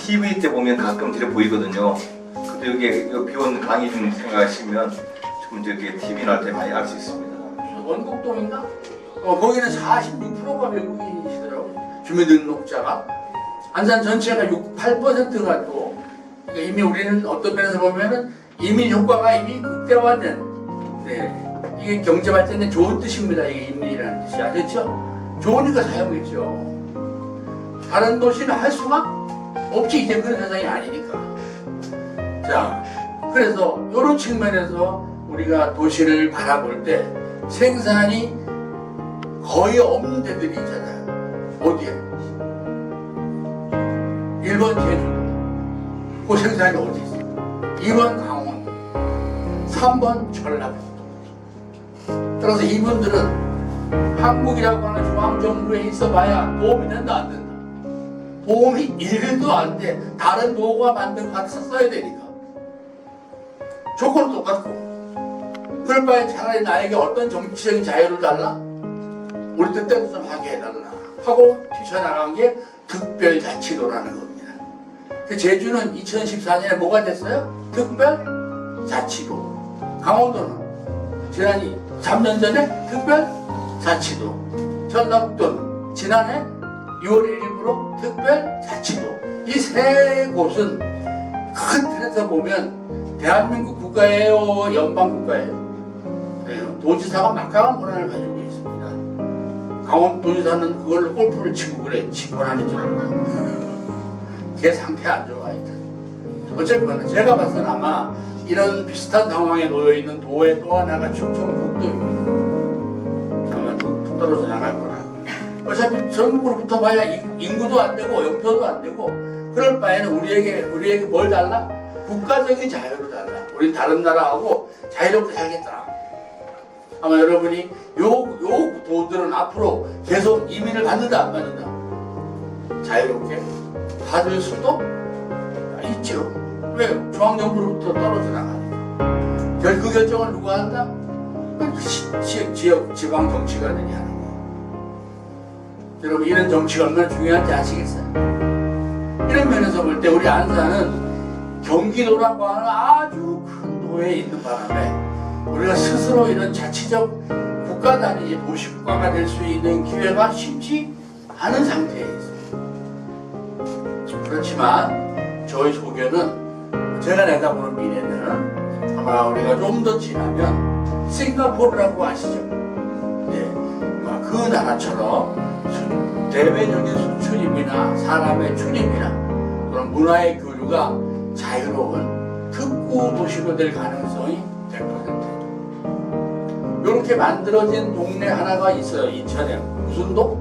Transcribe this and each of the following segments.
TV 때 보면 가끔 들어 보이거든요. 근데 여기 비온 강의 좀 생각하시면 좀 저기 TV 날 때 많이 알 수 있습니다. 원곡동인가? 거기는 46%가 외국인이시더라고요. 주민등록자가. 안산 전체가 8%가 또 그러니까 이미 우리는 어떤 면에서 보면은 이민 효과가 이미 극대화된 이게 경제 발전에 좋은 뜻입니다. 이게 이민이라는 뜻이 아셨죠? 좋으니까 사용했죠. 다른 도시는 할 수가 없지. 이제 그런 세상이 아니니까. 자, 그래서 이런 측면에서 우리가 도시를 바라볼 때 생산이 거의 없는 데들이 있잖아요. 어디에? 1번 제주도. 그 생산이 어디 있어? 2번 강원도. 3번 전라북도. 따라서 이분들은 한국이라고 하는 중앙정부에 있어봐야 도움이 된다 안 된다? 도움이 1도 안 돼. 다른 도구가 만든 거 써야 되니까. 조건은 똑같고. 그럴 바에 차라리 나에게 어떤 정치적인 자유를 달라? 우리 뜻대로 좀 하게 해달라 하고 뛰쳐나간 게 특별자치도라는 겁니다. 그 제주는 2014년에 뭐가 됐어요? 특별자치도. 강원도는 지난 3년 전에 특별자치도. 전라북도는 지난해 6월 1일부로 특별자치도. 이 세 곳은 큰 틀에서 보면 대한민국 국가예요, 연방 국가예요. 도지사가 막강한 권한을 가지고 있습니다. 강원도지사는 그걸로 골프를 치고 그래. 권한인 줄 알고. 걔 상태 안 좋아. 어쨌거나 제가 봐서는 아마 이런 비슷한 상황에 놓여있는 도의 또 하나가 충청북도입니다. 아마 뚝 떨어져 나갈 거라. 어차피 전국으로 붙어봐야 인구도 안 되고 영토도 안 되고 그럴 바에는 우리에게 뭘 달라? 국가적인 자유를 달라. 우린 다른 나라하고 자유롭게 살겠다. 아마 여러분이 요 도들은 앞으로 계속 이민을 받는다 안 받는다? 자유롭게 받을 수도 있죠. 왜? 중앙정부로부터 떨어져 나가니까. 그 결정을 누가 한다? 지역 지방 정치가들이 하는 거예요. 여러분 이런 정치가 얼마나 중요한지 아시겠어요? 이런 면에서 볼 때 우리 안산은 경기도라고 하는 아주 큰 도에 있는 바람에 우리가 스스로 이런 자치적 국가 단위 도시국가가 될 수 있는 기회가 쉽지 않은 상태에 있습니다. 그렇지만 저희 소견은 제가 내다보는 미래는 아마 우리가 좀 더 지나면 싱가포르라고 아시죠? 네, 그 나라처럼 대외적인 수출입이나 사람의 출입이나 그런 문화의 교류가 자유로운 특구 도시로 될 가능성이 100%예요. 이렇게 만들어진 동네 하나가 있어요. 인천에. 무슨 도?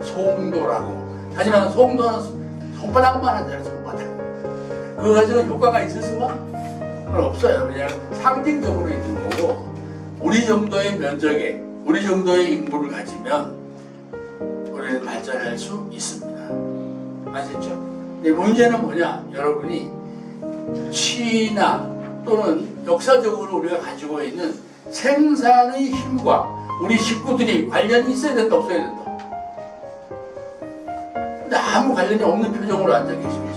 송도라고. 하지만 송도는 손바닥만 하잖아요. 손바닥. 그거 가지고 효과가 있을 수가 없어요. 그냥 상징적으로 있는 거고 우리 정도의 면적에 우리 정도의 인구를 가지면 우리는 발전할 수 있습니다. 아시죠? 근데 문제는 뭐냐? 여러분이 시나 또는 역사적으로 우리가 가지고 있는 생산의 힘과 우리 식구들이 관련이 있어야 된다 없어야 된다? 근데 아무 관련이 없는 표정으로 앉아 계시면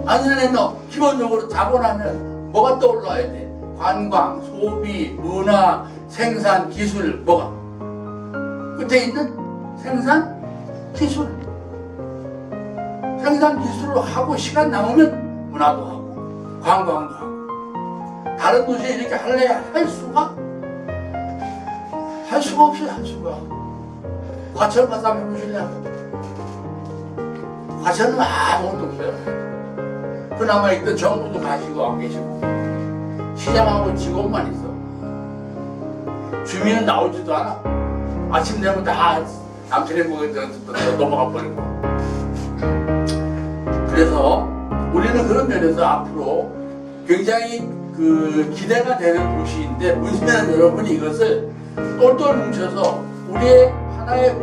안산에는 기본적으로 자본하면 뭐가 떠올라야 돼? 관광, 소비, 문화, 생산, 기술 뭐가? 끝에 있는 생산, 기술. 생산 기술을 하고 시간 남으면 문화도 하고 관광도 하고 다른 도시에 이렇게 할래야 할 수가 없어요. 할 수가. 과천 가서 한번 해보실래요? 과천은 아무것도 없어요. 그나마 있던 정부도 가시고 안 계시고 시장하고 직원만 있어. 주민은 나오지도 않아. 아침 되면 다 남편의 목에 넘어가 버리고. 그래서 우리는 그런 면에서 앞으로 굉장히 기대가 되는 도시인데 문제는 여러분이 이것을 똘똘 뭉쳐서 우리의 하나의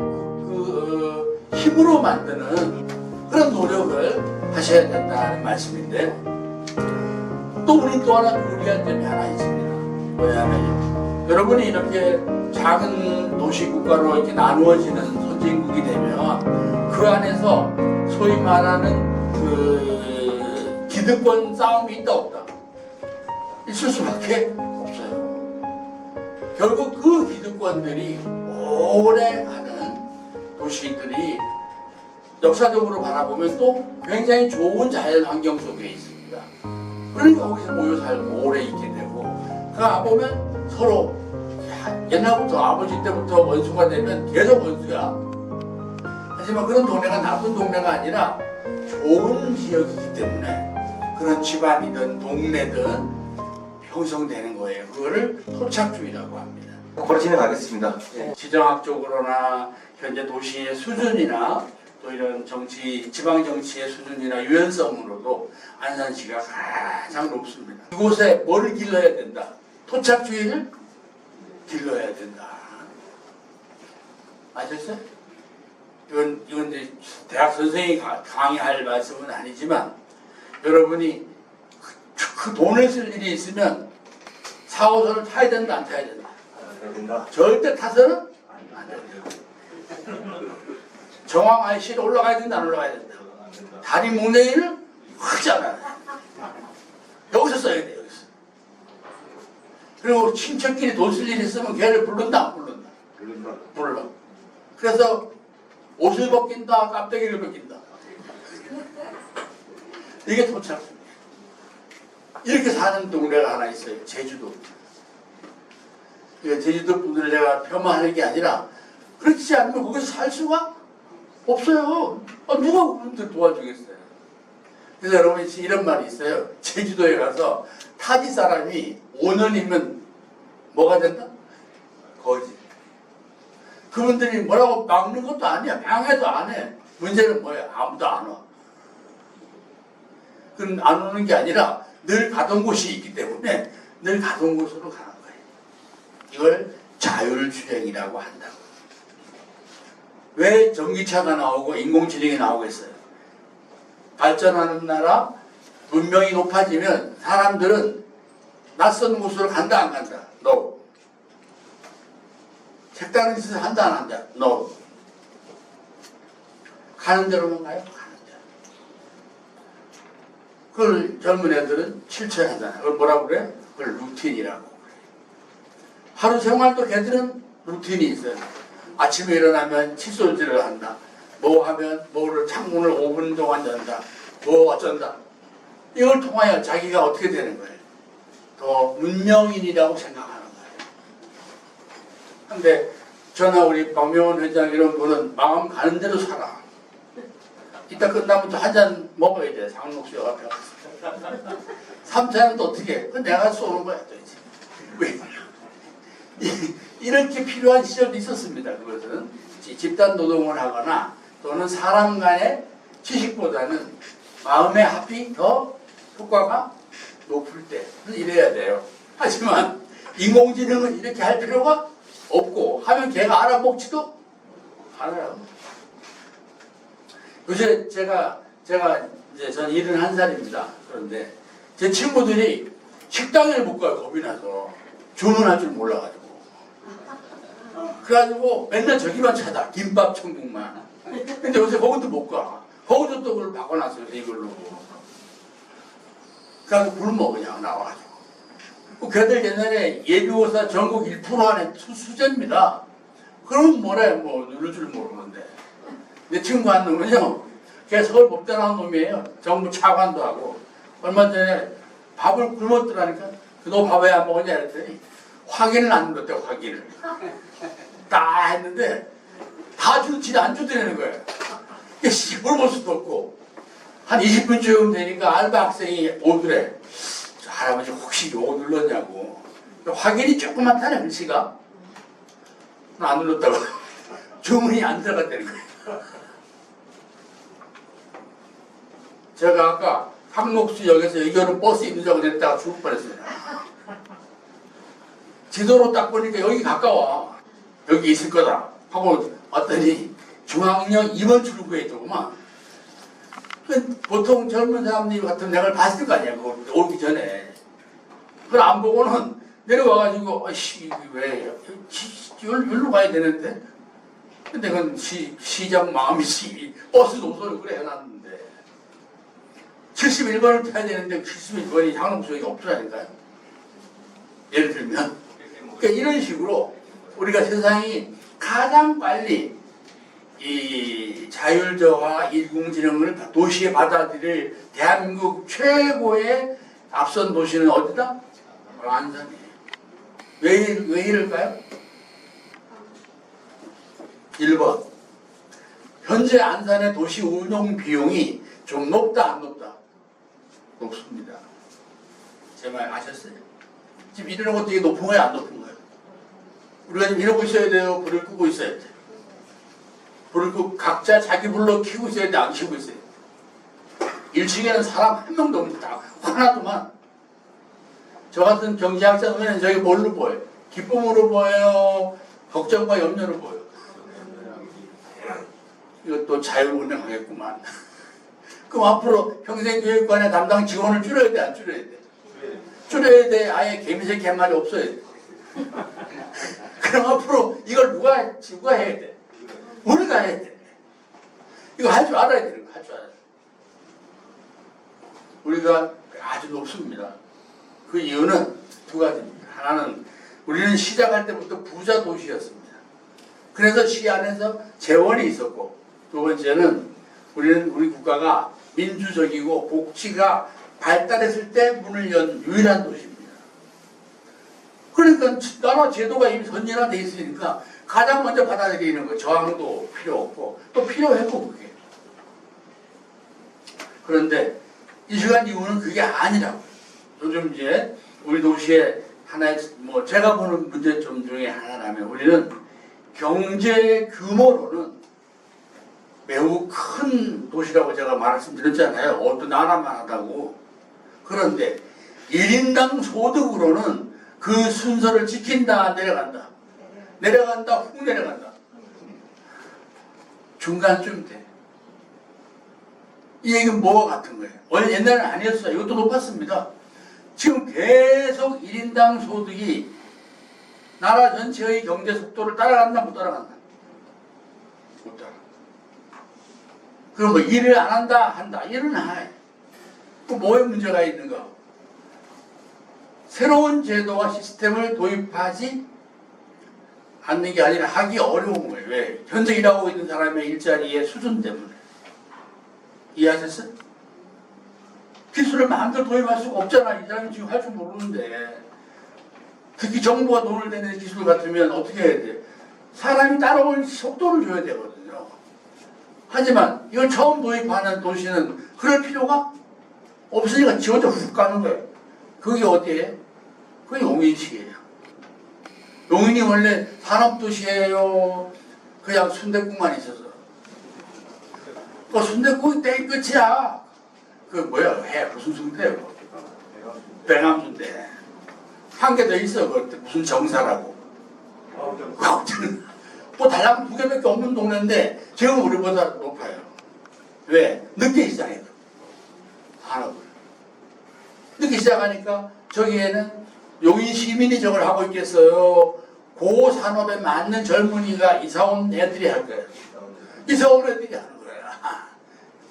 힘으로 만드는 그런 노력을 하셔야 된다는 말씀인데 또 우리 또 하나 유리한 점이 하나 있습니다. 뭐냐면 여러분이 이렇게 작은 도시국가로 이렇게 나누어지는 선진국이 되면 그 안에서 소위 말하는 그 기득권 싸움이 있다 없다? 있을 수밖에 없어요. 결국 그 기득권들이 오래 가는 도시들이 역사적으로 바라보면 또 굉장히 좋은 자연 환경 속에 있습니다. 그러니까 거기서 모여 살고 오래 있게 되고, 가보면 서로 옛날부터 아버지 때부터 원수가 되면 계속 원수야. 하지만 그런 동네가 나쁜 동네가 아니라 좋은 지역이기 때문에 그런 집안이든 동네든 형성되는 거예요. 그거를 토착주의라고 합니다. 바로 진행하겠습니다. 지정학적으로나 현재 도시의 수준이나 또 이런 정치, 지방 정치의 수준이나 유연성으로도 안산시가 가장 높습니다. 이곳에 뭐를 길러야 된다? 토착주의를 길러야 된다. 아셨어요? 이건 이제 대학 선생이 강의할 말씀은 아니지만, 여러분이 그 돈을 쓸 일이 있으면 4호선을 타야 된다, 안 타야 된다? 절대 타서는 안 된다. 정황 IC로 올라가야 된다, 안 올라가야 된다? 다리 뭉텅이는 크잖아. 여기서 써야 돼, 여기서. 그리고 친척끼리 돈 쓸 일이 있으면 걔를 부른다, 안 부른다? 불러. 그래서 옷을 벗긴다, 깜빡이를 벗긴다. 이게 토착입니다. 이렇게 사는 동네가 하나 있어요. 제주도. 제주도 분들을 내가 폄하하는 게 아니라, 그렇지 않으면 거기서 살 수가 없어요. 누가 그분들 도와주겠어요? 그래서 여러분 이런 말이 있어요. 제주도에 가서 타지 사람이 5년이면 뭐가 된다? 거지. 그분들이 뭐라고 막는 것도 아니야. 방해도 안 해. 문제는 뭐야? 아무도 안 와. 그건 안 오는 게 아니라 늘 가던 곳이 있기 때문에 늘 가던 곳으로 가는 거예요. 이걸 자율주행이라고 한다고. 왜 전기차가 나오고 인공지능이 나오겠어요? 발전하는 나라, 문명이 높아지면 사람들은 낯선 곳으로 간다, 안 간다? No. 색다른 짓을 한다, 안 한다? No. 가는 대로만 가요? 가는 대로. 그걸 젊은 애들은 실천하잖아요. 그걸 뭐라고 그래? 그걸 루틴이라고 그래. 하루 생활도 걔들은 루틴이 있어요. 아침에 일어나면 칫솔질을 한다. 뭐 하면 뭐를 창문을 5분 동안 연다. 뭐 어쩐다. 이걸 통하여 자기가 어떻게 되는 거예요? 더 문명인이라고 생각하는 거예요. 근데 저나 우리 박명원 회장 이런 분은 마음 가는 대로 살아. 이따 끝나면 또 한 잔 먹어야 돼. 상록수 앞에 가서. 3차는 또 어떻게 해? 그건 내가 쏘는 거야 또 이제. 왜? 이렇게 필요한 시절도 있었습니다. 그것은 집단 노동을 하거나 또는 사람 간의 지식보다는 마음의 합이 더 효과가 높을 때 이래야 돼요. 하지만 인공지능은 이렇게 할 필요가 없고 하면 걔가 알아먹지도 않아요. 요새 제가 이제 전 71살입니다. 그런데 제 친구들이 식당에 못 가요. 겁이 나서 주문할 줄 몰라가지고. 그래가지고 맨날 저기만 찾아. 김밥 천국만. 근데 요새 거기도 못 가. 거기도 또 그걸 바꿔놨어요. 이걸로. 그래서 굶어 그냥 나와가지고. 걔들 옛날에 예비고사 전국 1% 안에 수제입니다. 그러면 뭐래 뭐 누를 줄 모르는데. 내 친구 한 놈은요. 걔 서울 법대 나온 놈이에요. 정부 차관도 하고. 얼마 전에 밥을 굶었더라니까. 너 밥 왜 안 먹었냐 했더니 확인을 안 눌렀대. 확인을. 다 했는데 다 주지 안 주더라는 거예요. 굶을 수도 없고 한 20분쯤 되니까 알바 학생이 오더래. 저 할아버지 혹시 요거 눌렀냐고. 확인이 조그맣다네 글씨가. 안 눌렀다고. 주문이 안 들어갔다는 거예요. 제가 아까 상록수역에서 여기는 버스 있는 줄 알고 내렸다가 죽을 뻔했어요. 지도로 딱 보니까 여기 가까워. 여기 있을 거다 하고 왔더니 중앙역 2번 출구에 있더구만. 보통 젊은 사람들이 같은 내가 봤을 거 아니야. 그거 오기 전에. 그걸 안 보고는 내려와가지고 아이씨 왜 여기로 가야 되는데 근데 그건 시장 마음이지. 버스 노선을 그래 해놨는데 71번을 타야 되는데 71번이 상록수역이 없더라니까요. 예를 들면 그러니까 이런 식으로 우리가 세상이 가장 빨리 이 자율저하 인공지능을 도시에 받아들일 대한민국 최고의 앞선 도시는 어디다? 안산이에요. 왜 이럴까요? 1번 현재 안산의 도시 운영 비용이 좀 높다 안 높다? 높습니다. 제 말 아셨어요? 지금 이러는 것도 이게 높은 거예요 안 높은 거예요? 우리가 지금 이러고 있어야 돼요? 불을 끄고 있어야 돼요? 불을 끄고 각자 자기 불로 켜고 있어야 돼? 안 켜고 있어야 돼? 1층에는 사람 한 명도 없다. 하나도만. 저 같은 경제학자 눈에는 저게 뭘로 보여요? 기쁨으로 보여요? 걱정과 염려로 보여요? 이것도 자율운영하겠구만. 그럼 앞으로 평생교육관의 담당 직원을 줄여야 돼? 안 줄여야 돼? 줄여야 돼? 아예 개미새끼 한 마리 없어야 돼? 그럼 앞으로 이걸 누가 해야 돼? 우리가 해야 돼. 이거 할 줄 알아야 되는 거, 할 줄 알아야 돼. 우리가 아주 높습니다. 그 이유는 두 가지입니다. 하나는 우리는 시작할 때부터 부자 도시였습니다. 그래서 시 안에서 재원이 있었고, 두 번째는 우리 국가가 민주적이고 복지가 발달했을 때 문을 연 유일한 도시입니다. 그러니까 나라 제도가 이미 선진화되어 있으니까 가장 먼저 받아들이는 거 저항도 필요 없고 또 필요했고 그게. 그런데 이 시간 이후는 그게 아니라고. 요즘 이제 우리 도시의 하나의 뭐 제가 보는 문제점 중에 하나라면 우리는 경제 규모로는 매우 큰 도시라고 제가 말씀드렸잖아요. 어떤 나라만 하다고. 그런데 1인당 소득으로는 그 순서를 지킨다 내려간다. 내려간다 훅 내려간다. 중간쯤 돼. 이 얘기는 뭐와 같은 거예요? 원래 옛날에는 아니었어요. 이것도 높았습니다. 지금 계속 1인당 소득이 나라 전체의 경제 속도를 따라간다 못 따라간다? 못 따라간다. 그럼 뭐 일을 안 한다 한다. 일은 해. 그 뭐에 문제가 있는가? 새로운 제도와 시스템을 도입하지 않는 게 아니라 하기 어려운 거예요. 왜? 현재 일하고 있는 사람의 일자리의 수준 때문에. 이해하셨어요? 기술을 마음대로 도입할 수가 없잖아. 이 사람이 지금 할 줄 모르는데. 특히 정부가 돈을 내는 기술 같으면 어떻게 해야 돼? 사람이 따라올 속도를 줘야 되거든요. 하지만 이걸 처음 도입하는 도시는 그럴 필요가 없으니까 지 혼자 훅 가는 거예요. 그게 어디예요? 그게 용인시예요. 용인이 원래 산업도시예요. 그냥 순댓국만 있어서. 그 순댓국이 땡 끝이야. 그 뭐야? 무슨 순대예요? 배감순대. 한 개 더 있어. 그 무슨 정사라고. 뭐 달랑 두 개밖에 없는 동네인데 지금 우리보다 높아요. 왜? 늦게 시작해요. 산업을. 늦게 시작하니까 저기에는 용인 시민이 저걸 하고 있겠어요. 그 산업에 맞는 젊은이가 이사온 애들이 할 거예요. 이사온 애들이 하는 거야.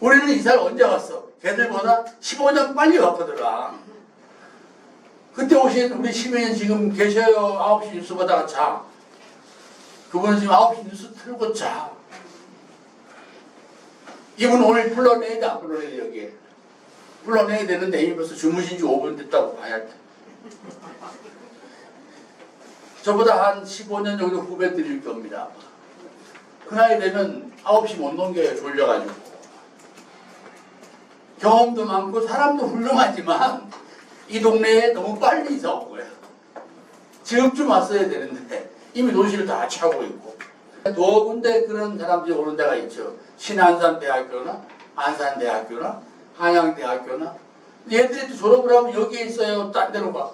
우리는 이사를 언제 왔어? 걔들보다 15년 빨리 왔거든요. 그때 오신 우리 시민은 지금 계셔요. 9시 뉴스 보다가 자. 그분은 지금 9시 뉴스 틀고 자. 이분 오늘 불러내야 돼, 안 불러내야 돼, 여기에. 불러내야 되는데 이미 벌써 주무신 지 5분 됐다고 봐야 돼. 저보다 한 15년 정도 후배들일 겁니다. 그 나이 되면 9시 못 넘겨요, 졸려가지고. 경험도 많고 사람도 훌륭하지만 이 동네에 너무 빨리 이사 온 거야. 지금쯤 왔어야 되는데 이미 도시를 다 차고 있고. 두 군데 그런 사람들이 오는 데가 있죠. 신안산대학교나 안산대학교나 한양대학교나. 얘들이 졸업을 하면 여기에 있어요. 딴 데로 가.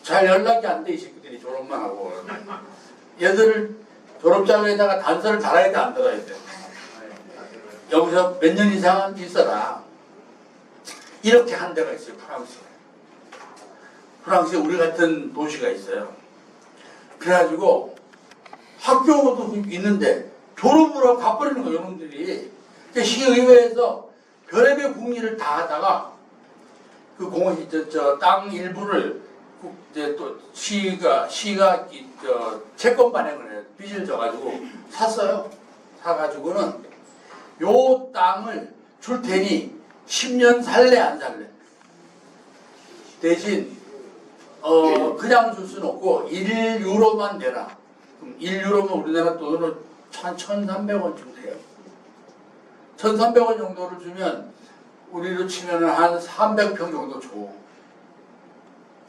잘 연락이 안 돼, 이 새끼들이 졸업만 하고. 얘들을 졸업장에다가 단서를 달아야 돼, 안 달아야 돼? 여기서 몇 년 이상은 있어라. 이렇게 한 데가 있어요, 프랑스에. 프랑스에 우리 같은 도시가 있어요. 그래가지고 학교도 있는데 졸업을 하고 가버리는 거예요, 이놈들이. 시의회에서 별의별 국리를 다 하다가 그 땅 일부를 이제 또 시가 채권 발행을 해요. 빚을 져가지고 샀어요. 사가지고는 요 땅을 줄 테니 10년 살래 안 살래? 대신 그냥 줄 수는 없고 1유로만 내라. 그럼 1유로면 우리나라 돈으로 1,300원쯤 돼요. 1,300원 정도를 주면 우리로 치면 한 300평 정도 줘.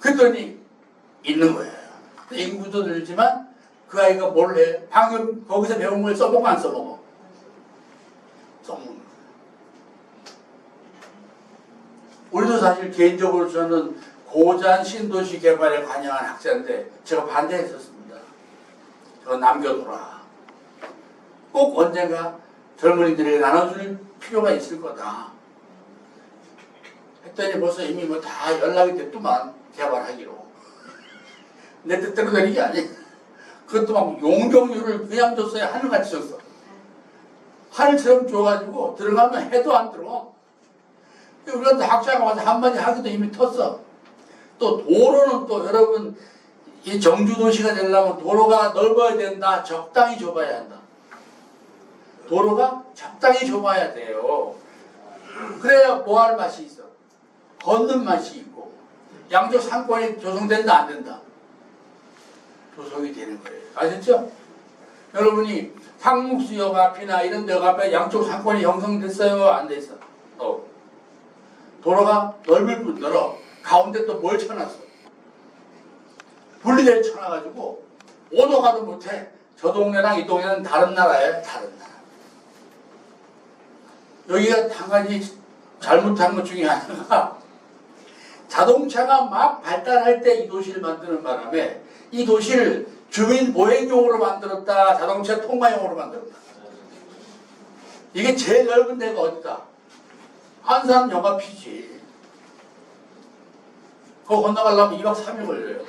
그랬더니 있는 거예요. 인구도 늘지만 그 아이가 뭘 해? 방금 거기서 배운 걸 써먹어 안 써먹어? 써먹는 거예요. 우리도 사실 개인적으로 저는 고잔 신도시 개발에 관여한 학자인데 제가 반대했었습니다. 저거 남겨둬라. 꼭 언젠가 젊은이들에게 나눠줄 필요가 있을 거다. 했더니 벌써 이미 뭐 다 연락이 됐더만 개발하기로. 내 뜻대로 되는 게 아니야. 그것도 막 용적률을 그냥 줬어야 하늘같이 줬어. 하늘처럼 줘가지고 들어가면 해도 안 들어가. 우리가 학자가 와서 한마디 하기도 이미 텄어. 또 도로는 또 여러분 이 정주도시가 되려면 도로가 넓어야 된다. 적당히 좁아야 한다. 도로가 적당히 좁아야 돼요. 그래야 뭐 할 맛이 있어. 걷는 맛이 있고 양쪽 상권이 조성된다 안 된다. 조성이 되는 거예요. 아셨죠? 여러분이 상록수역 앞이나 이런 데 앞에 양쪽 상권이 형성됐어요? 안 됐어? 도로가 넓을 뿐더러 가운데 또 뭘 쳐놨어? 분리대를 쳐놔가지고 오도 가도 못해. 저 동네랑 이 동네는 다른 나라예요. 다른 나라. 여기가 한 가지 잘못한 것 중에 하나가 자동차가 막 발달할 때 이 도시를 만드는 바람에 이 도시를 주민 보행용으로 만들었다. 자동차 통과용으로 만들었다. 이게 제일 넓은 데가 어디다? 한산 영화피지. 그거 건너가려면 2박 3일 걸려요.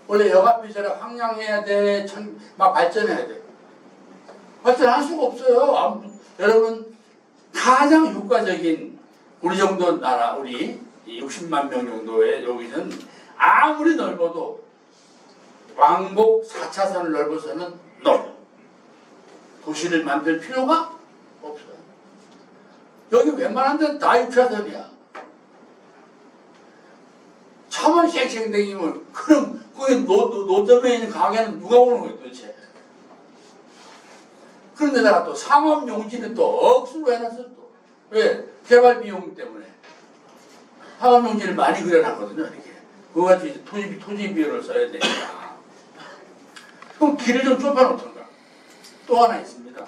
원래 영화피지라 황량해야 돼. 막 발전해야 돼. 발전할 수가 없어요. 여러분 가장 효과적인 우리 정도 나라, 우리 60만 명 정도의 여기는 아무리 넓어도 왕복 4차선을 넓어서는 도시를 만들 필요가 없어요. 여기 웬만한 데는 다 6차선이야. 차만 쌩쌩 댕기면 그럼 거기 노점에 있는 가게는 누가 오는 거예요 도대체. 그런데다가 또 상업용지는 또 억수로 해놨어 또. 왜? 개발 비용 때문에. 상업용지를 많이 그려놨거든요 이렇게. 그거 가지고 이제 토지 비용을 써야 되니까. 그럼 길을 좀 좁혀놓던가. 또 하나 있습니다.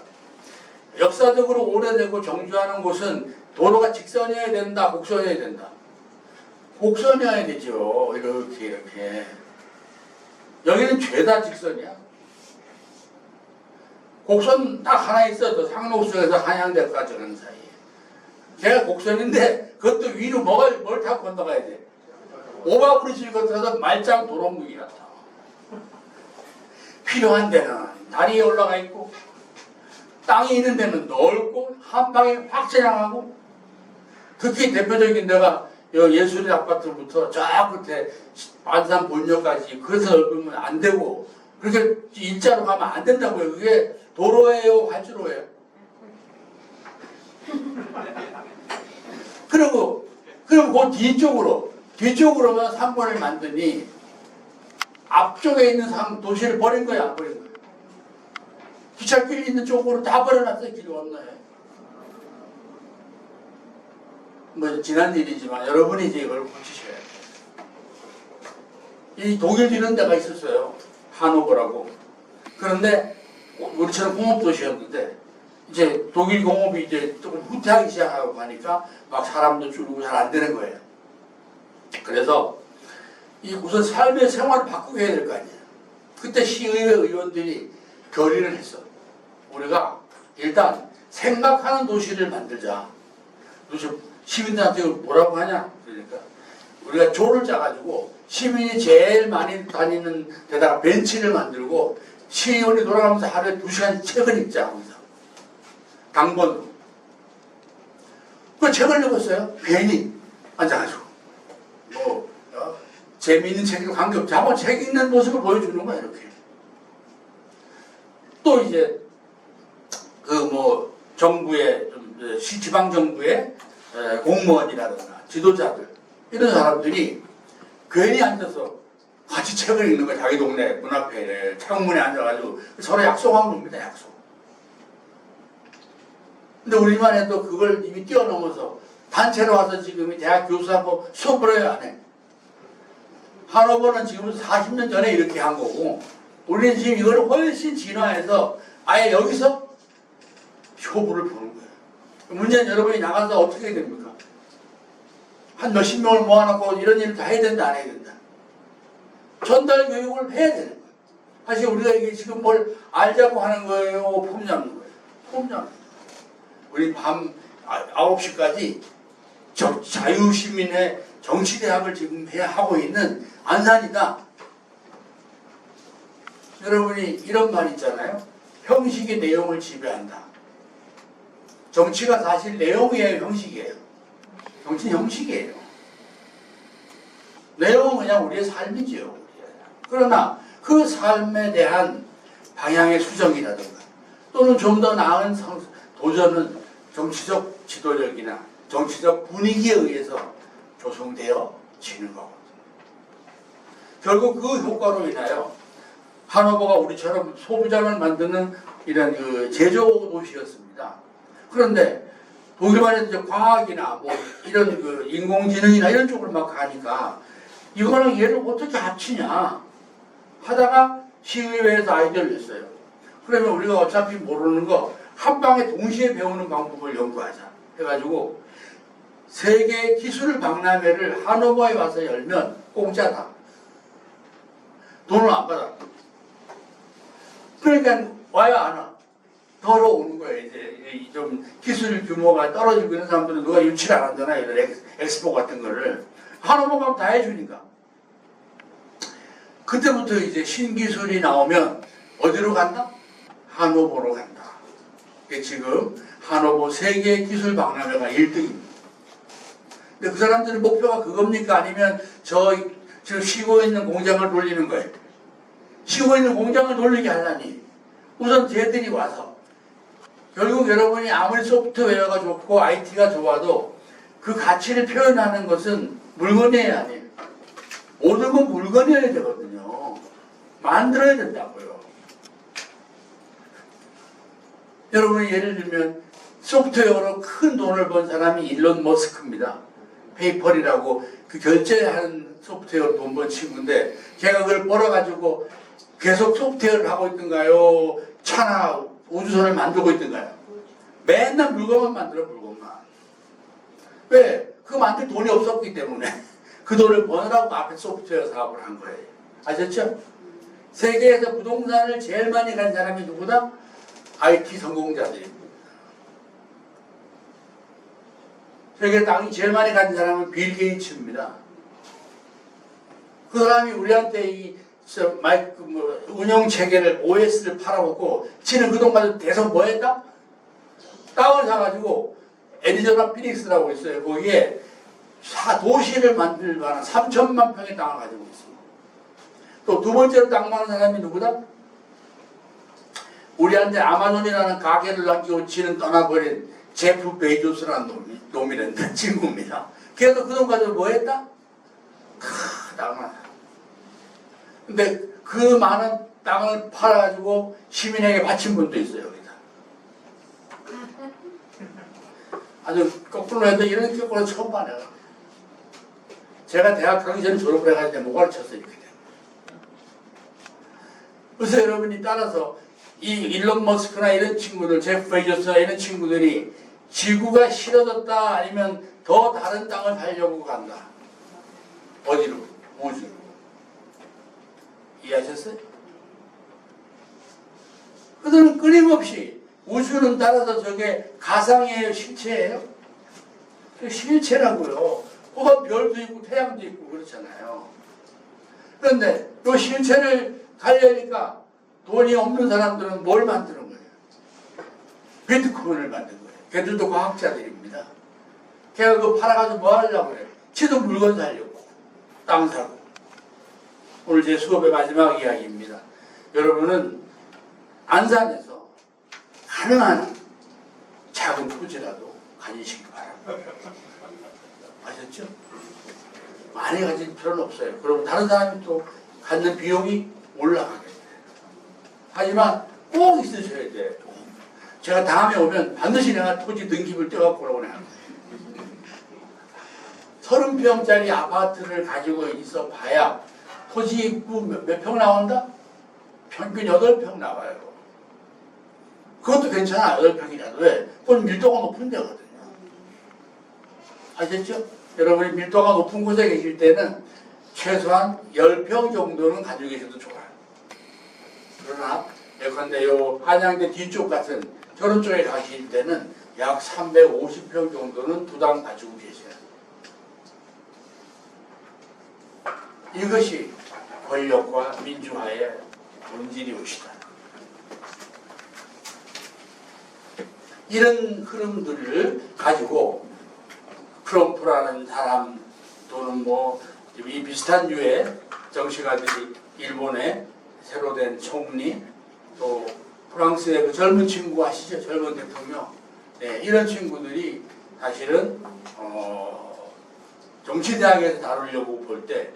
역사적으로 오래되고 정주하는 곳은 도로가 직선이어야 된다, 곡선이어야 된다. 곡선이어야 되죠. 이렇게. 여기는 죄다 직선이야. 곡선 딱 하나 있어도 상록수에서 한양대까지 가는 사이에. 걔가 곡선인데 그것도 위로 뭘 타고 건너가야 돼. 오바브리지를 거쳐서 말짱 도롱무기 같아. 필요한 데는 다리에 올라가 있고 땅이 있는 데는 넓고 한 방에 확 지나가고 특히 대표적인 데가 예술의 아파트부터 저 끝에 안산 본역까지 그래서 넓으면 안 되고 그렇게 일자로 가면 안 된다고요. 그게 도로예요, 활주로예요. 그리고 그 뒤쪽으로만 상권을 만드니 앞쪽에 있는 도시를 버린 거야, 안 버린 거야. 기찻길이 있는 쪽으로 다 버려놨어요, 길 건너에. 뭐 지난 일이지만 여러분이 이제 이걸 고치셔야 돼요. 이 독일 이런 데가 있었어요. 하노버라고. 그런데 우리처럼 공업도시였는데 이제 독일 공업이 이제 조금 후퇴하기 시작하고 하니까 막 사람도 줄고 잘 안 되는 거예요. 그래서 이 우선 삶의 생활을 바꾸게 해야 될 거 아니에요. 그때 시의회 의원들이 결의를 했어. 우리가 일단 생각하는 도시를 만들자. 도시 시민들한테 뭐라고 하냐? 그러니까 우리가 조를 짜가지고 시민이 제일 많이 다니는 데다가 벤치를 만들고 시의원이 돌아가면서 하루에 2시간 책을 읽자 하면서 당번으로 그 책을 읽었어요. 괜히 앉아가지고 뭐 재미있는 책에도 관계없지 한번 책 읽는 모습을 보여주는 거야. 이렇게 또 이제 그 뭐 정부의 지방 정부의 공무원이라든가 지도자들 이런 사람들이 괜히 앉아서 같이 책을 읽는 거야. 자기 동네 문 앞에 창문에 앉아가지고 서로 약속한 겁니다. 약속. 근데 우리만 해도 그걸 이미 뛰어넘어서 단체로 와서 지금 대학 교수하고 수업을 해야 안 해. 한오버는 지금 40년 전에 이렇게 한 거고 우리는 지금 이걸 훨씬 진화해서 아예 여기서 효부를 보는 거예요. 문제는 여러분이 나가서 어떻게 해야 됩니까? 한 몇십 명을 모아놓고 이런 일을 다 해야 된다 안 해야 된다. 전달 교육을 해야 되는 거예요. 사실 우리가 이게 지금 뭘 알자고 하는 거예요? 폼 잡는 거예요? 폼 잡는 거예요. 우리 밤 9시까지 자유시민의 정치대학을 지금 하고 있는 안산이다. 여러분이 이런 말 있잖아요. 형식이 내용을 지배한다. 정치가 사실 내용이에요, 형식이에요? 정치는 형식이에요. 내용은 그냥 우리의 삶이지요. 그러나 그 삶에 대한 방향의 수정이라든가 또는 좀 더 나은 도전은 정치적 지도력이나 정치적 분위기에 의해서 조성되어지는 거거든요. 결국 그 효과로 인하여 한오버가 우리처럼 소부장을 만드는 이런 그 제조 도시였습니다. 그런데 독일만 해도 이제 과학이나 뭐 이런 그 인공지능이나 이런 쪽으로 막 가니까 이거는 얘를 어떻게 합치냐 하다가 시의회에서 아이디어를 냈어요. 그러면 우리가 어차피 모르는 거 한 방에 동시에 배우는 방법을 연구하자 해가지고 세계 기술 박람회를 한오버에 와서 열면 공짜다. 돈을 안 받아. 그러니까 와야 안 와. 더러 오는 거예요. 이제 좀 기술 규모가 떨어지고 있는 사람들은 누가 유치를 안 한잖아요. 이런 엑스포 같은 거를. 한오버 가면 다 해주니까. 그때부터 이제 신기술이 나오면 어디로 간다? 한오버로 간다. 지금 한오버 세계 기술 박람회가 1등입니다. 근데 그 사람들의 목표가 그겁니까? 아니면 지금 쉬고 있는 공장을 돌리는 거예요. 쉬고 있는 공장을 돌리게 하려니 우선 쟤들이 와서 결국 여러분이 아무리 소프트웨어가 좋고 IT가 좋아도 그 가치를 표현하는 것은 물건이어야 돼요. 모든 건 물건이어야 되거든요. 만들어야 된다고요. 여러분이 예를 들면 소프트웨어로 큰 돈을 번 사람이 일론 머스크입니다. 페이펄이라고 그 결제하는 소프트웨어로 돈 번 친구인데 걔가 그걸 벌어가지고 계속 소프트웨어를 하고 있던가요? 차나 우주선을 만들고 있던가요? 맨날 물건만 만들어 물건만. 왜? 그거 만들 돈이 없었기 때문에 그 돈을 버느라고 앞에 소프트웨어 사업을 한 거예요. 아셨죠? 세계에서 부동산을 제일 많이 간 사람이 누구다? IT 성공자들입니다. 세계 땅이 제일 많이 간 사람은 빌 게이츠입니다. 그 사람이 우리한테 이 운영 체계를 OS를 팔아먹고 지는 그동안 계속 뭐 했다? 땅을 사가지고 애리조나 피닉스라고 있어요. 거기에 도시를 만들 만한 3천만 평의 땅을 가지고 있습니다. 또 두 번째로 땅 많은 사람이 누구다? 우리한테 아마존이라는 가게를 남기고 지는 떠나버린 제프 베이조스라는 놈이란다 친구입니다. 그래서 그 돈 가지고 뭐 했다? 땅을. 근데 그 많은 땅을 팔아가지고 시민에게 바친 분도 있어요. 여기다. 아주 거꾸로 해도 이런 거꾸로 처음 봐요. 제가 대학 가기 전에 졸업을 해가지고 못 가르쳤어요. 이렇게. 그래서 여러분이 따라서 이 일론 머스크나 이런 친구들, 제프 베이조스나 이런 친구들이 지구가 싫어졌다 아니면 더 다른 땅을 살려고 간다. 어디로? 우주로. 이해하셨어요? 그들은 끊임없이 우주는 따라서 저게 가상이에요? 실체예요? 실체라고요. 뭐가 별도 있고 태양도 있고 그렇잖아요. 그런데 이 실체를 가려니까 돈이 없는 사람들은 뭘 만드는 거예요? 비트코인을 만든 거예요. 걔들도 과학자들입니다. 걔가 그거 팔아가지고 뭐 하려고 그래요? 지도 물건 사려고. 땅 사고. 오늘 제 수업의 마지막 이야기입니다. 여러분은 안산에서 가능한 작은 토지라도 가지시기 바랍니다. 아셨죠? 많이 가질 필요는 없어요. 그러면 다른 사람이 또 갖는 비용이 올라가게 돼요. 하지만 꼭 있으셔야 돼요. 제가 다음에 오면 반드시 내가 토지 등기부를 떼갖고 오라고 내가 30평짜리 아파트를 가지고 있어 봐야 토지 입구 몇 평 나온다? 평균 8평 나와요. 그것도 괜찮아, 8평이라도. 왜? 그건 밀도가 높은 데거든요. 아셨죠? 여러분이 밀도가 높은 곳에 계실 때는 최소한 10평 정도는 가지고 계셔도 좋아요. 그러나 예컨대 요 한양대 뒤쪽 같은 저런 쪽에 가실 때는 약 350평 정도는 두당 가지고 계셔요. 이것이 권력과 민주화의 본질이오시다. 이런 흐름들을 가지고 트럼프라는 사람 또는 뭐 이 비슷한 류의 정치가들이 일본의 새로 된 총리 또 프랑스의 그 젊은 친구 아시죠? 젊은 대통령. 네, 이런 친구들이 사실은 정치대학에서 다루려고 볼 때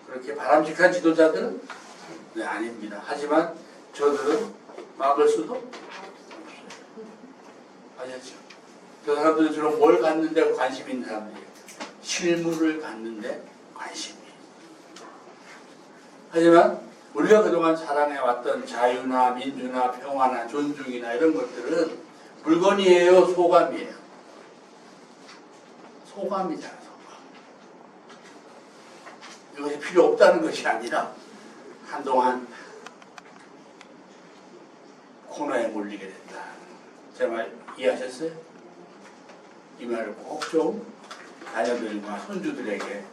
그렇게 바람직한 지도자들은 네, 아닙니다. 하지만 저들은 막을 수도 없어요. 아셨죠? 저 사람들은 주로 뭘 갖는데 관심 있는 사람들이에요. 실물을 갖는데 관심이. 하지만 우리가 그동안 자랑해왔던 자유나 민주나 평화나 존중이나 이런 것들은 물건이에요, 소감이에요? 소감이잖아, 소감. 이것이 필요 없다는 것이 아니라 한동안 코너에 몰리게 됐다. 제 말 이해하셨어요? 이 말을 꼭 좀 자녀들과 손주들에게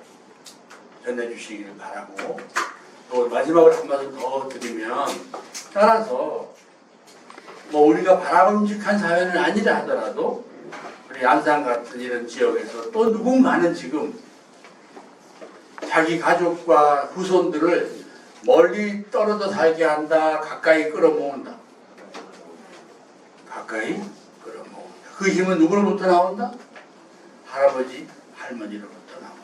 전해주시기를 바라고, 또 마지막으로 한 말씀 더 드리면, 따라서 뭐 우리가 바람직한 사회는 아니라 하더라도 우리 안산 같은 이런 지역에서 또 누군가는 지금 자기 가족과 후손들을 멀리 떨어져 살게 한다, 가까이 끌어모은다. 가까이 끌어모은다. 그 힘은 누구로부터 나온다? 할아버지, 할머니로부터 나온다.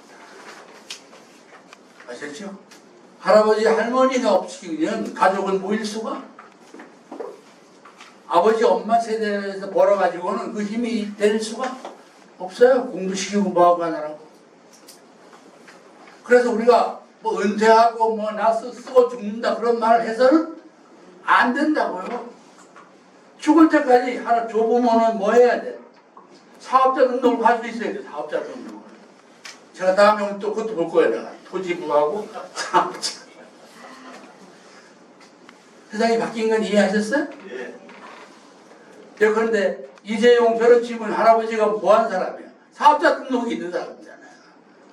아셨죠? 할아버지, 할머니가 없으면 가족은 모일 수가? 아버지, 엄마 세대에서 벌어가지고는 그 힘이 될 수가 없어요. 공부시키고 뭐하고 하느라고. 그래서 우리가 뭐 은퇴하고 뭐 나 쓰고 죽는다 그런 말을 해서는 안 된다고요. 죽을 때까지 하나 조부모는 뭐 해야 돼? 사업자 등록을 가지고 있어야 돼. 사업자 등록을. 제가 다음에 오면 또 그것도 볼 거예요. 내가. 토지부하고 사업자. 세상이 바뀐 건 이해하셨어요? 예. 그런데 이재용 저런 집은 할아버지가 뭐한 사람이야? 사업자 등록이 있는 사람이잖아요.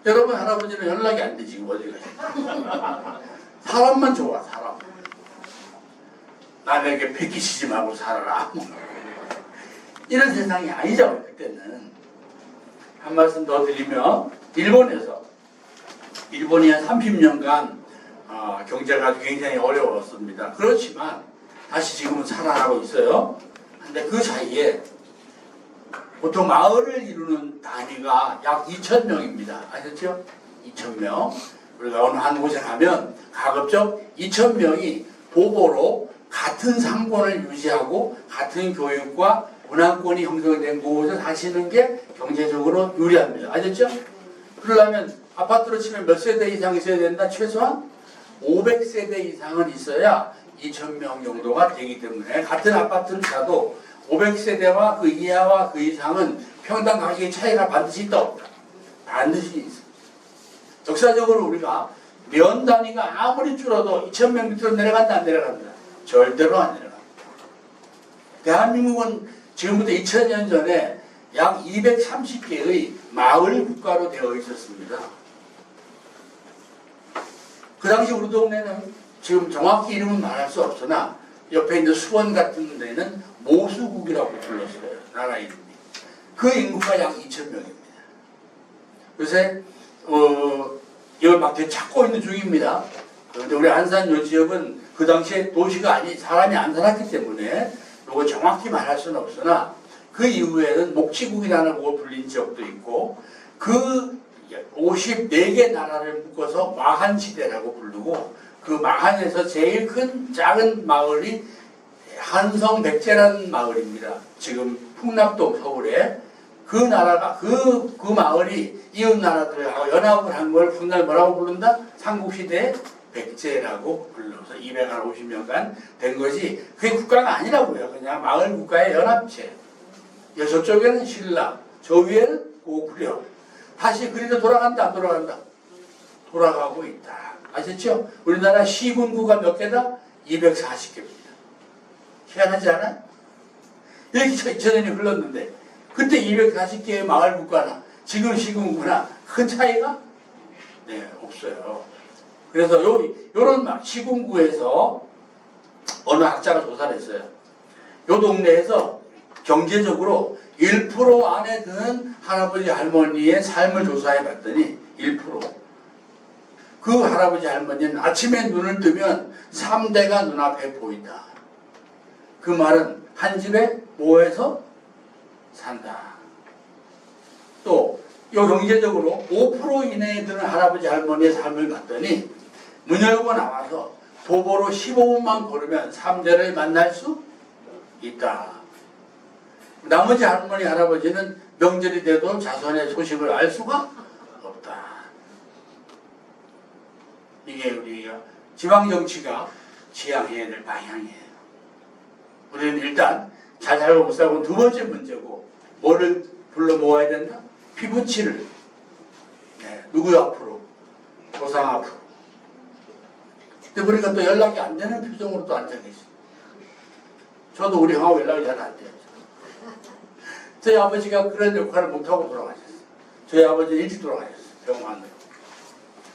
여러분 할아버지는 연락이 안 되지. 어디 가시? 사람만 좋아, 사람. 남에게 베끼시지 말고 살아라. 이런 세상이 아니죠. 그때는. 한 말씀 더 드리면 일본이 한 30년간 경제가 아주 굉장히 어려웠습니다. 그렇지만 다시 지금은 살아나고 있어요. 근데 그 사이에 보통 마을을 이루는 단위가 약 2,000명입니다. 아셨죠? 2,000명. 우리가 어느 한 곳에 가면 가급적 2,000명이 보보로 같은 상권을 유지하고 같은 교육과 문화권이 형성된 곳에 사시는 게 경제적으로 유리합니다. 아셨죠? 그러려면 아파트로 치면 몇 세대 이상 있어야 된다? 최소한 500세대 이상은 있어야 2,000명 정도가 되기 때문에 같은 아파트를 사도 500세대와 그 이하와 그 이상은 평당 가격의 차이가 반드시 있다 없다. 반드시 있습니다. 역사적으로 우리가 면 단위가 아무리 줄어도 2,000명 밑으로 내려간다 안 내려간다? 절대로 안 내려간다. 대한민국은 지금부터 2000년 전에 약 230개의 마을 국가로 되어 있었습니다. 그 당시 우리 동네는 지금 정확히 이름은 말할 수 없으나 옆에 있는 수원 같은 데는 모수국이라고 불렀어요. 나라 이름이. 그 인구가 약 2,000명입니다. 요새 이걸 막 되찾고 있는 중입니다. 그런데 우리 안산 요 지역은 그 당시에 도시가 아니 사람이 안 살았기 때문에 이거 정확히 말할 수는 없으나 그 이후에는 목치국이라고 불린 지역도 있고 그 54개 나라를 묶어서 마한시대라고 부르고 그 마한에서 제일 큰 작은 마을이 한성백제라는 마을입니다. 지금 풍납동 서울에 그 나라가 그 마을이 이웃 나라들하고 연합을 한 걸 훗날 뭐라고 부른다? 삼국시대 백제라고 불러서 250년간 된 것이 그게 국가가 아니라고요. 그냥 마을 국가의 연합체. 저쪽에는 신라, 저 위에는 고구려. 다시 그리로 돌아간다, 안 돌아간다? 돌아가고 있다. 아셨죠? 우리나라 시군구가 몇 개다? 240개입니다. 희한하지 않아요? 이렇게 2000년이 흘렀는데 그때 240개의 마을 국가나 지금 시군구나 큰 차이가 없어요. 그래서 요런 막 시군구에서 어느 학자가 조사를 했어요. 요 동네에서 경제적으로 1% 안에 드는 할아버지 할머니의 삶을 조사해 봤더니 1%. 그 할아버지 할머니는 아침에 눈을 뜨면 3대가 눈앞에 보인다. 그 말은 한 집에 뭐해서 산다. 또 요 경제적으로 5% 이내에 드는 할아버지 할머니의 삶을 봤더니 문 열고 나와서 도보로 15분만 걸으면 3대를 만날 수 있다. 나머지 할머니 할아버지는 명절이 돼도 자손의 소식을 알 수가 없다. 이게 우리가 지방정치가 지향해야 될 방향이에요. 우리는 일단 잘 살고 못 살고 두 번째 문제고 뭐를 불러 모아야 된다? 피부치를 누구 앞으로? 조상 앞으로. 근데 우리가 또 연락이 안 되는 표정으로 또 앉아계시죠. 저도 우리 형하고 연락이 잘 안 돼요. 저희 아버지가 그런 역할을 못하고 돌아가셨어요. 저희 아버지 일찍 돌아가셨어요. 병원으로.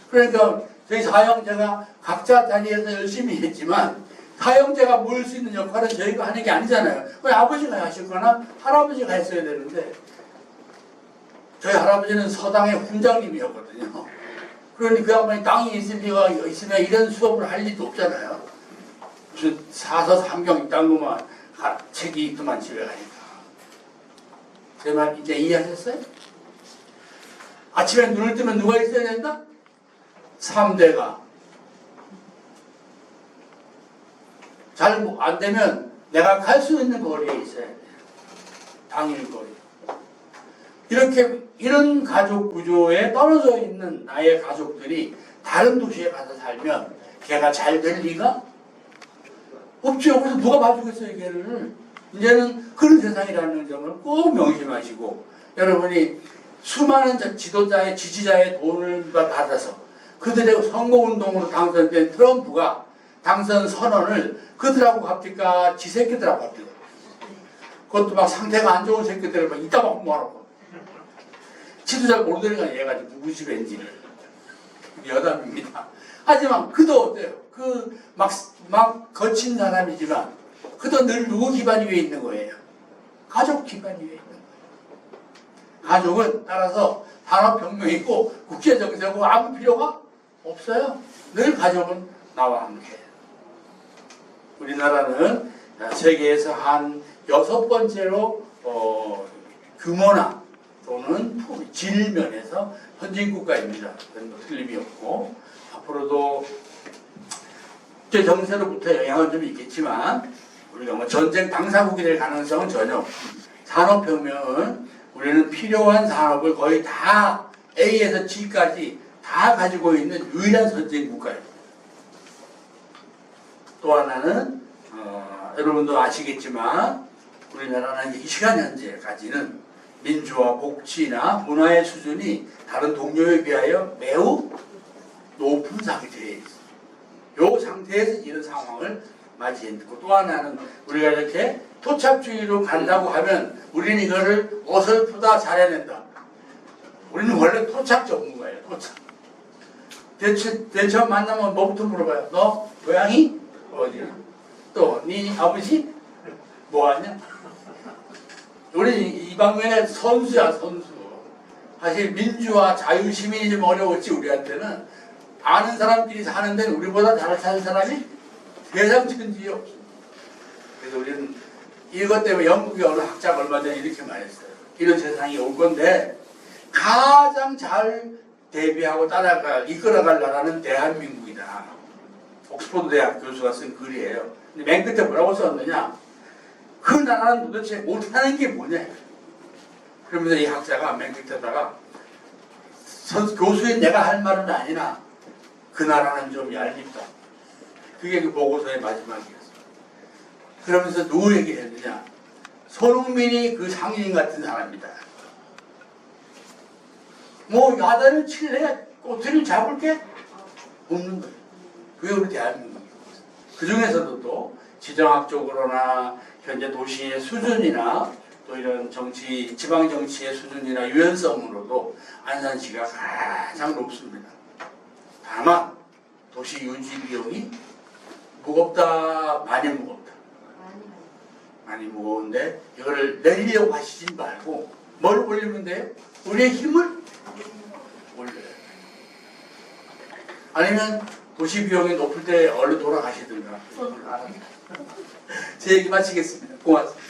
그러니까 저희 사형제가 각자 자리에서 열심히 했지만 사형제가 모일 수 있는 역할은 저희가 하는 게 아니잖아요. 왜 아버지가 하실 거나 할아버지가 했어야 되는데 저희 할아버지는 서당의 훈장님이었거든요. 그러니 그 양반이 땅이 있으면 이런 수업을 할 일도 없잖아요. 무슨 사서 삼경 이딴 것만 책이 있더만 집에 가니까. 제 말 이제 이해하셨어요? 아침에 눈을 뜨면 누가 있어야 된다? 3대가. 잘 안 되면 내가 갈 수 있는 거리에 있어야 돼요. 당일 거리. 이런 가족 구조에 떨어져 있는 나의 가족들이 다른 도시에 가서 살면 걔가 잘 될 리가 없죠. 그래서 누가 봐주겠어요, 걔를. 이제는 그런 세상이라는 점을 꼭 명심하시고 여러분이 수많은 지도자의 지지자의 돈을 받아서 그들의 선거운동으로 당선된 트럼프가 당선 선언을 그들하고 합니까? 지 새끼들하고 합니까? 그것도 막 상태가 안 좋은 새끼들을 막 이따 막 모아놓고 지도 잘 모르더니까 얘가 누구 집인지를 여담입니다. 하지만 그도 어때요? 그 막 거친 사람이지만 그도 늘 누구 기반 위에 있는 거예요? 가족 기반 위에 있는 거예요. 가족은 따라서 단합혁명이 있고 국제정세고 아무 필요가 없어요. 늘 가족은 나와 함께. 우리나라는 세계에서 한 6번째로 규모나 또는 질면에서 선진국가입니다. 그건 뭐 틀림이 없고 앞으로도 국제정세로부터 영향은 좀 있겠지만 우리가 뭐 전쟁 당사국이 될 가능성은 전혀 없습니다. 산업혁명은 우리는 필요한 산업을 거의 다 A에서 G까지 다 가지고 있는 유일한 선진국가입니다. 또 하나는 여러분도 아시겠지만 우리나라는 이 시간 현재까지는 민주화, 복지나 문화의 수준이 다른 동료에 비하여 매우 높은 상태에 있습니다. 이 상태에서 이런 상황을 맞이했고 또 하나는 우리가 이렇게 토착주의로 간다고 하면 우리는 이거를 어설프다 잘해낸다. 우리는 원래 토착 전문가예요. 토착. 대처 만나면 뭐부터 물어봐요? 너 고향이 어디야? 또 네 아버지 뭐하냐? 우리 이 방면에 선수야 선수. 사실 민주화 자유시민이 좀 어려웠지 우리한테는. 아는 사람끼리 사는 데는 우리보다 잘 사는 사람이 세상 천지에 없어. 그래서 우리는 이것 때문에 영국의 어느 학자가 얼마 전에 이렇게 말했어요. 이런 세상이 올 건데 가장 잘 대비하고 이끌어갈 나라는 대한민국이다. 옥스퍼드 대학 교수가 쓴 글이에요. 근데 맨 끝에 뭐라고 썼느냐? 그 나라는 도대체 못하는 게 뭐냐? 그러면서 이 학자가 맨 끝에다가 교수인 내가 할 말은 아니나 그 나라는 좀 얄밉다. 그게 그 보고서의 마지막이었어요. 그러면서 누구 얘기를 했느냐? 손흥민이 그 상징 같은 사람이다. 뭐 야단을 칠래? 꼬투리를 잡을게? 없는 거예요. 그게 우리 대한민국이고. 그 중에서도 또 지정학적으로나 현재 도시의 수준이나 또 이런 정치, 지방 정치의 수준이나 유연성으로도 안산시가 가장 높습니다. 다만 도시 유지 비용이 무겁다, 많이 무겁다. 많이 무거운데 이거를 내리려고 하시지 말고 뭘 올리면 돼요? 우리의 힘을 올려요. 아니면 도시 비용이 높을 때 얼른 돌아가시든가. 제 얘기 마치겠습니다. 고맙습니다.